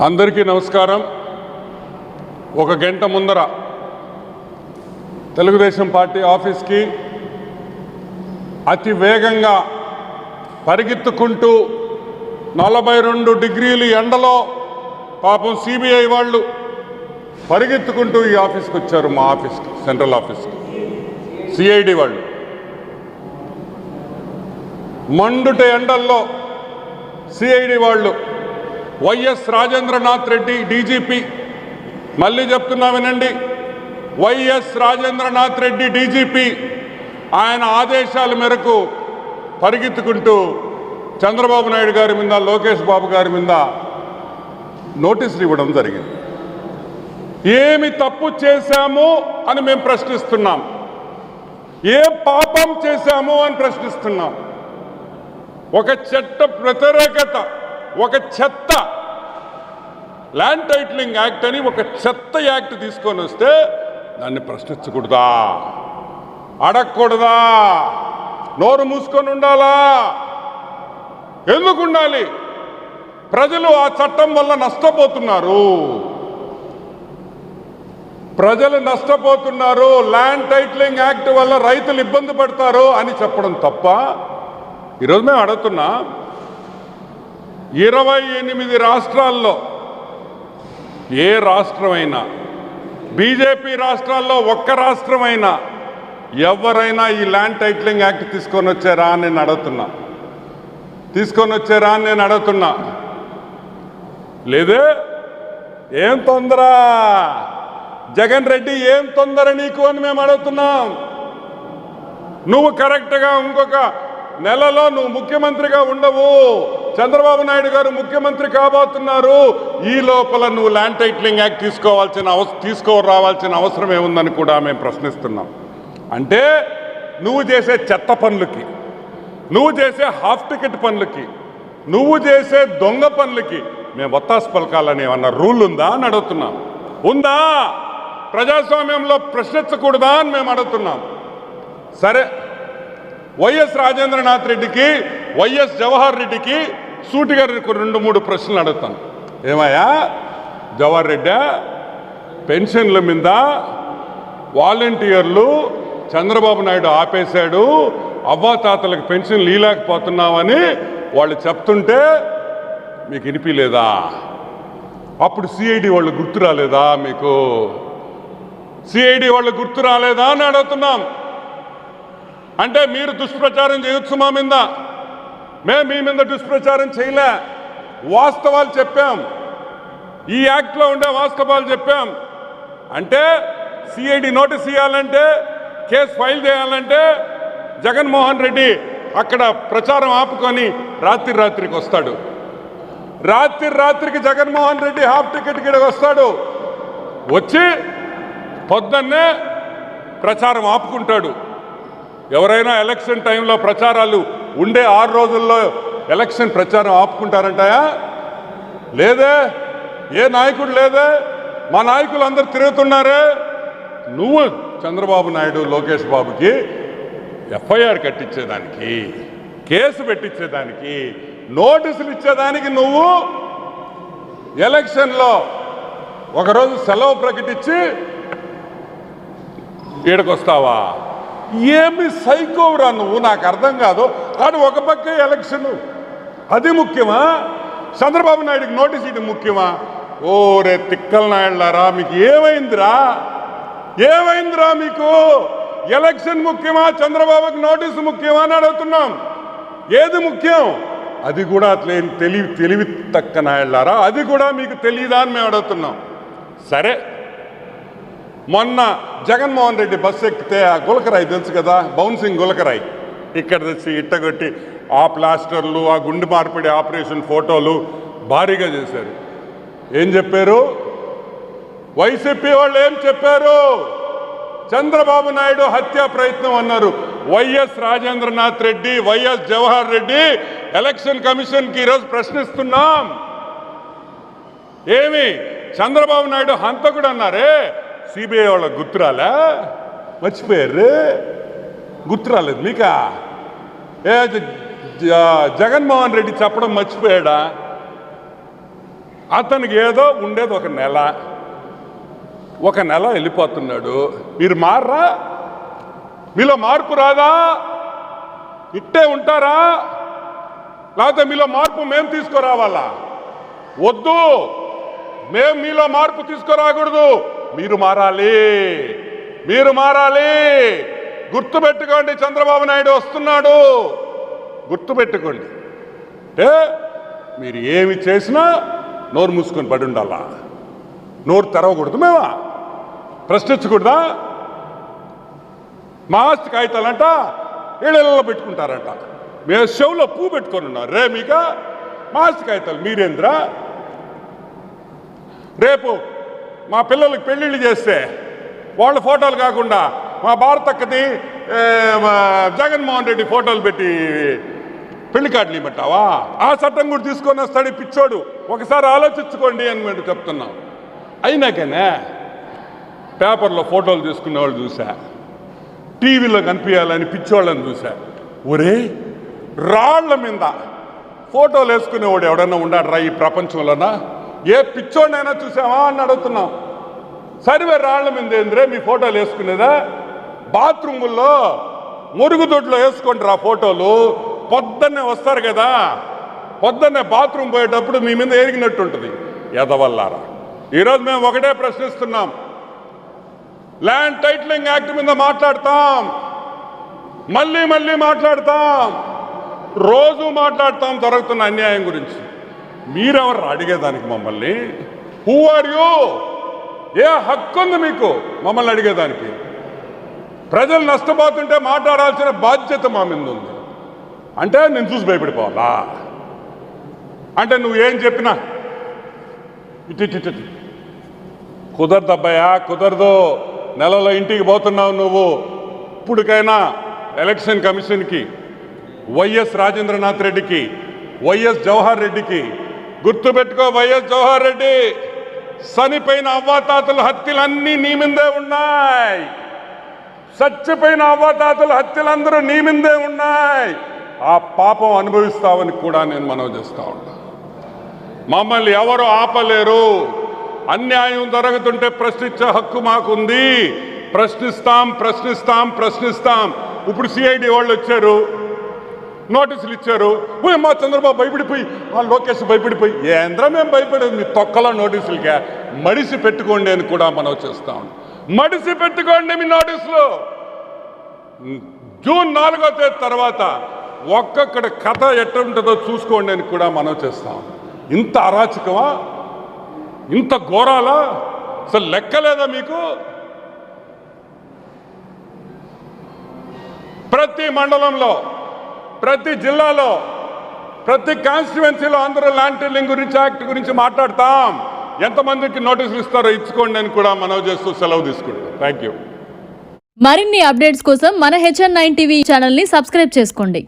అందరికీ నమస్కారం. ఒక గంట ముందర తెలుగుదేశం పార్టీ ఆఫీస్కి అతి వేగంగా పరిగెత్తుకుంటూ 42 డిగ్రీలు ఎండలో పాపం సిబిఐ వాళ్ళు పరిగెత్తుకుంటూ ఈ ఆఫీస్కి వచ్చారు. మా ఆఫీస్కి, సెంట్రల్ ఆఫీస్కి సిఐడి వాళ్ళు మండుట ఎండల్లో సిఐడి వాళ్ళు వైఎస్ రాజేంద్రనాథ్ రెడ్డి డీజీపీ, మళ్ళీ చెప్తున్నా వినండి, వైఎస్ రాజేంద్రనాథ్ రెడ్డి డీజీపీ ఆయన ఆదేశాల మేరకు పరిగెత్తుకుంటూ చంద్రబాబు నాయుడు గారి మీద, లోకేష్ బాబు గారి మీద నోటీసులు ఇవ్వడం జరిగింది. ఏమి తప్పు చేశాము అని మేము ప్రశ్నిస్తున్నాం, ఏ పాపం చేశాము అని ప్రశ్నిస్తున్నాం. ఒక చట్ట వ్యతిరేకత, ఒక చెత్త ల్యాండ్ టైటిలింగ్ యాక్ట్ అని ఒక చెత్త యాక్ట్ తీసుకొని వస్తే దాన్ని ప్రశ్నించకూడదా, అడగకూడదా, నోరు మూసుకొని ఉండాలా? ఎందుకు ఉండాలి? ప్రజలు ఆ చట్టం వల్ల నష్టపోతున్నారు, ప్రజలు నష్టపోతున్నారు, ల్యాండ్ టైటిలింగ్ యాక్ట్ వల్ల రైతులు ఇబ్బంది పడతారు అని చెప్పడం తప్ప. ఈరోజు మేము అడుగుతున్నా, 28 రాష్ట్రాల్లో ఏ రాష్ట్రమైనా, బీజేపీ రాష్ట్రాల్లో ఒక్క రాష్ట్రమైనా ఎవరైనా ఈ ల్యాండ్ టైటిలింగ్ యాక్ట్ తీసుకొని వచ్చారా అని నేను అడుగుతున్నా, తీసుకొని వచ్చారా అని నేను అడుగుతున్నా. లేదే, ఏం తొందర జగన్ రెడ్డి, ఏం తొందర నీకు అని మేము అడుగుతున్నాం. నువ్వు కరెక్ట్గా ఇంకొక నెలలో నువ్వు ముఖ్యమంత్రిగా ఉండవు, చంద్రబాబు నాయుడు గారు ముఖ్యమంత్రి కాబోతున్నారు. ఈ లోపల నువ్వు ల్యాండ్ టైటిలింగ్ యాక్ట్ తీసుకురావాల్సిన అవసరం ఏముందని కూడా మేము ప్రశ్నిస్తున్నాం. అంటే నువ్వు చేసే చెత్త పనులకి, నువ్వు చేసే హాఫ్ టికెట్ పనులకి, నువ్వు చేసే దొంగ పనులకి మేము ఒత్తాసు పలకాలని ఏమన్నా రూల్ ఉందా అని అడుగుతున్నాం. ఉందా? ప్రజాస్వామ్యంలో ప్రశ్నించకూడదా అని మేము అడుగుతున్నాం. సరే, వైఎస్ రాజేంద్రనాథ్ రెడ్డికి, వైఎస్ జవహర్ రెడ్డికి సూటిగా 2-3 ప్రశ్నలు అడుగుతాను. ఏమయ్యా జవహర్ రెడ్డి, పెన్షన్ల మీద వాలంటీర్లు చంద్రబాబు నాయుడు ఆపేశాడు, అవ్వాతాతలకు పెన్షన్లు ఇవ్వలేకపోతున్నామని వాళ్ళు చెప్తుంటే మీకు వినిపించలేదా? అప్పుడు సిఐడి వాళ్ళు గుర్తు రాలేదా మీకు? సిఐడి వాళ్ళు గుర్తు రాలేదా అని అడుగుతున్నాం. అంటే మీరు దుష్ప్రచారం చేయొచ్చు మా మీద, మేము మీ మీద దుష్ప్రచారం చేయలే, వాస్తవాలు చెప్పాం, ఈ యాక్ట్లో ఉండే వాస్తవాలు చెప్పాం. అంటే సిఐడి నోటీస్ ఇవ్వాలంటే, కేసు ఫైల్ చేయాలంటే జగన్మోహన్ రెడ్డి అక్కడ ప్రచారం ఆపుకొని రాత్రికి వస్తాడు. రాత్రికి జగన్మోహన్ రెడ్డి హాఫ్ టికెట్ కిడ వస్తాడు, వచ్చి పొద్దున్నే ప్రచారం ఆపుకుంటాడు. ఎవరైనా ఎలక్షన్ టైంలో ప్రచారాలు ఉండే 6 రోజుల్లో ఎలక్షన్ ప్రచారం ఆపుకుంటారంటాయా? లేదే, ఏ నాయకుడు లేదే, మా నాయకులు అందరు తిరుగుతున్నారే. నువ్వు చంద్రబాబు నాయుడు, లోకేష్ బాబుకి ఎఫ్ఐఆర్ కట్టించేదానికి, కేసు పెట్టించేదానికి, నోటీసులు ఇచ్చేదానికి నువ్వు ఎలక్షన్లో ఒకరోజు సెలవు ప్రకటించి ఈడకొస్తావా? ఏమి సైకోవరా నువ్వు? నాకు అర్థం కాదు. కానీ ఒక పక్క ఎలక్షన్, అది ముఖ్యమా? చంద్రబాబు నాయుడికి నోటీస్ ఇది ముఖ్యమా? ఓరే తిక్కల నాయుడులారా, మీకు ఏమైందిరా? ఏమైందిరా మీకు? ఎలక్షన్ ముఖ్యమా, చంద్రబాబుకి నోటీసు ముఖ్యమా అని అడుగుతున్నాం. ఏది ముఖ్యం? అది కూడా తెలివి తక్క నాయుడులారా, అది కూడా మీకు తెలియదా అని మేము అడుగుతున్నాం. సరే, మొన్న జగన్మోహన్ రెడ్డి బస్సు ఎక్కితే ఆ గులకరాయి తెలుసు కదా, బౌన్సింగ్ గులకరాయి, ఇక్కడ తెచ్చి ఇట్టగొట్టి ఆ ప్లాస్టర్లు, ఆ గుండె మార్పిడి ఆపరేషన్ ఫోటోలు భారీగా చేశారు. ఏం చెప్పారు? వైసీపీ వాళ్ళు ఏం చెప్పారు? చంద్రబాబు నాయుడు హత్యా ప్రయత్నం అన్నారు. YS Rajendranath Reddy, YS Jawahar Reddy election కమిషన్కి ఈరోజు ప్రశ్నిస్తున్నాం. ఏమి చంద్రబాబు నాయుడు హంతకుడు అన్నారే, సిబిఐ వాళ్ళ గుర్తురాలే? మర్చిపోయారు? గుర్తురాలేదు మీకా? జగన్మోహన్ రెడ్డి చెప్పడం మర్చిపోయాడా? అతనికి ఏదో ఉండేది ఒక నెల వెళ్ళిపోతున్నాడు. మీరు మారరా? మీలో మార్పు రాదా? ఇట్టే ఉంటారా? లేకపోతే మీలో మార్పు మేము తీసుకురావాలా? వద్దు, మేము మీలో మార్పు తీసుకురాకూడదు. మీరు మారాలి. గుర్తుపెట్టుకోండి, చంద్రబాబు నాయుడు వస్తున్నాడు. గుర్తుపెట్టుకోండి. అంటే మీరు ఏమి చేసినా నోరు మూసుకొని పడి ఉండాలా? నోరు తెరవకూడదు, మేమా ప్రశ్నించకూడదా? మా ఆస్తి కాగితాలంట ఇళ్ళల్లో పెట్టుకుంటారంట. మేము చెవులో పువ్వు పెట్టుకొని ఉన్నాం. రే మీక మా ఆస్తి కాగితాలు మీరేంద్రా? రేపు మా పిల్లలకి పెళ్ళిళ్ళు చేస్తే వాళ్ళ ఫోటోలు కాకుండా మా భారతక్కది జగన్మోహన్ రెడ్డి ఫోటోలు పెట్టి పెళ్లి కార్డులు ఇవ్వమంటావా? ఆ చట్టం కూడా తీసుకొని వస్తాడు పిచ్చోడు. ఒకసారి ఆలోచించుకోండి అని మేము చెప్తున్నాం. అయినాకనే పేపర్లో ఫోటోలు తీసుకునే వాళ్ళు చూసా, టీవీలో కనిపించాలని పిచ్చోళ్ళని చూసా. ఒరే, రాళ్ల మీద ఫోటోలు వేసుకునేవాడు ఎవడన్నా ఉన్నాడు ఈ ప్రపంచంలోనా? ఏ పిచ్చోడినైనా చూసావా అని అడుగుతున్నాం. సరివే రాళ్ల మీద ఏంద్రే మీ ఫోటోలు వేసుకునేదా? బాత్రూముల్లో మురుగుదొడ్లో వేసుకోండి రా ఫోటోలు. పొద్దున్నే వస్తారు కదా, పొద్దున్నే బాత్రూమ్ పోయేటప్పుడు మీ మీద ఎరిగినట్టుంటుంది. ఎదవల్లారా, ఈరోజు మేము ఒకటే ప్రశ్నిస్తున్నాం. ల్యాండ్ టైటిలింగ్ యాక్ట్ మీద మాట్లాడతాం, మళ్ళీ మాట్లాడతాం, రోజు మాట్లాడతాం జరుగుతున్న అన్యాయం గురించి. మీరెవరు అడిగేదానికి మమ్మల్ని? Who are you? ఏ హక్కు ఉంది మీకు మమ్మల్ని అడిగేదానికి? ప్రజలు నష్టపోతుంటే మాట్లాడాల్సిన బాధ్యత మా మీద ఉంది. అంటే నేను చూసి భయపడిపోవాలా? అంటే నువ్వేం చెప్పినా ఇటు కుదరదు అబ్బాయా, కుదరదు. నెలలో ఇంటికి పోతున్నావు నువ్వు. ఇప్పటికైనా ఎలక్షన్ కమిషన్కి, వైఎస్ రాజేంద్రనాథ్ రెడ్డికి, వైఎస్ జవహర్ రెడ్డికి గుర్తుపెట్టుకో. వైఎస్ జవహర్ రెడ్డి చనిపోయిన అవ్వాతాతల హత్యలన్నీ నీ మీదే ఉన్నాయి. చచ్చిపోయిన అవ్వాతాతల హత్యలందరూ నీ మీదే ఉన్నాయి. ఆ పాపం అనుభవిస్తావని కూడా నేను మనవి చేస్తా ఉన్నా. మమ్మల్ని ఎవరు ఆపలేరు. అన్యాయం జరుగుతుంటే ప్రశ్నించే హక్కు మాకుంది. ప్రశ్నిస్తాం. ఇప్పుడు సిఐడి వాళ్ళు వచ్చారు, నోటీసులు ఇచ్చారు. మా చంద్రబాబు భయపడిపోయి, మా లోకేష్ భయపడిపోయి. ఏంద్ర మేము భయపడేది? మీ తొక్కలో నోటీసులకే. మడిసి పెట్టుకోండి అని కూడా మనం చేస్తాం. మడిసి పెట్టుకోండి మీ నోటీసులు. జూన్ 4వ తేదీ తర్వాత ఒక్కొక్కడ కథ ఎట్టుంటుందో చూసుకోండి అని కూడా మనం చేస్తాం. ఇంత అరాచకమా? ఇంత ఘోరాలా? అసలు లెక్కలేదా మీకు? ప్రతి మండలంలో, ప్రతి జిల్లాలో, ప్రతి కాన్స్టిట్యువెన్సీలో అందరూ ల్యాండ్ టైటిలింగ్ గురించి, యాక్ట్ గురించి మాట్లాడతాం. ఎంతమందికి నోటీసులు ఇస్తారో ఇచ్చుకోండి అని కూడా మనవి చేస్తూ సెలవు తీసుకుంటాం. Thank you. మరిన్ని అప్డేట్స్ కోసం మన HN9 టీవీ ఛానల్ని సబ్స్క్రైబ్ చేసుకోండి.